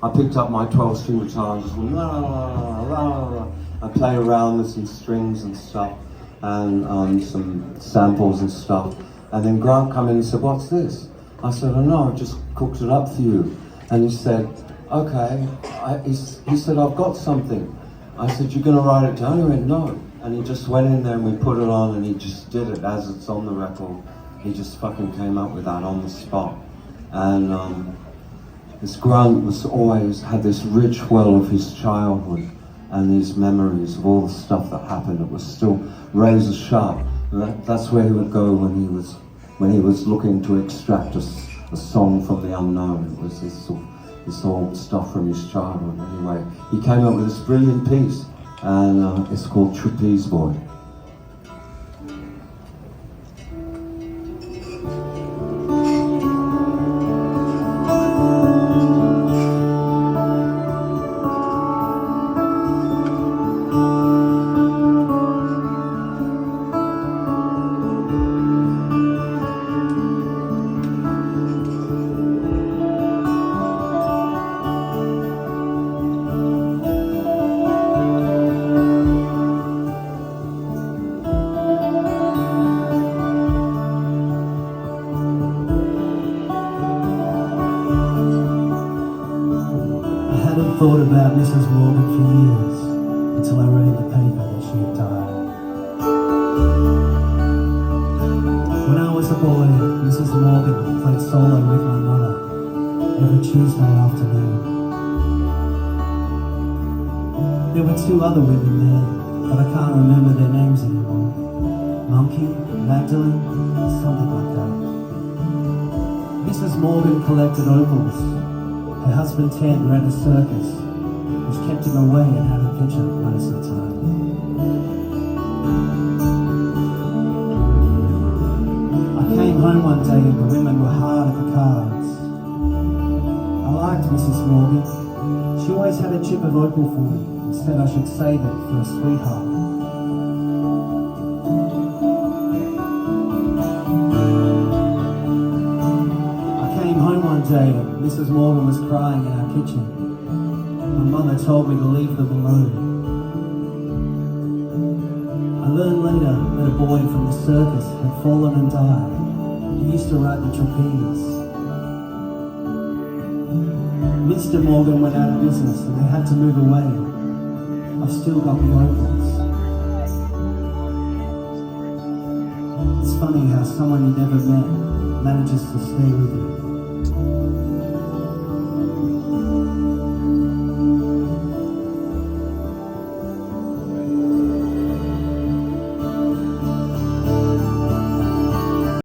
I picked up my 12-string guitar and just went la la la la la. I played around with some strings and stuff, and some samples and stuff. And then Grant came in and said, "What's this?" I said, "Oh no, I just cooked it up for you." And he said, "Okay." He said, "I've got something." I said, "You're gonna write it down?" He went, "No." And he just went in there and we put it on and he just did it as it's on the record. He just fucking came up with that on the spot. And this Grant was always had this rich well of his childhood and these memories of all the stuff that happened. It was still razor sharp. And that's where he would go when he was looking to extract a song from the unknown. It was this old stuff from his childhood. Anyway, he came up with this brilliant piece, and it's called Trapeze Boy. Thought about Mrs. Morgan for years, until I read in the paper that she had died. When I was a boy, Mrs. Morgan played solo with my mother every Tuesday afternoon. There were two other women there, but I can't remember their names anymore. Monkey, Magdalene, something like that. Mrs. Morgan collected opals. Her husband Ted ran a circus, which kept him away and out of picture most of the time. I came home one day and the women were hard at the cards. I liked Mrs. Morgan. She always had a chip of opal for me and said I should save it for a sweetheart. Day, Mrs. Morgan was crying in our kitchen. My mother told me to leave them alone. I learned later that a boy from the circus had fallen and died. He used to ride the trapeze. Mr. Morgan went out of business and they had to move away. I've still got the opals. It's funny how someone you never met manages to stay with you.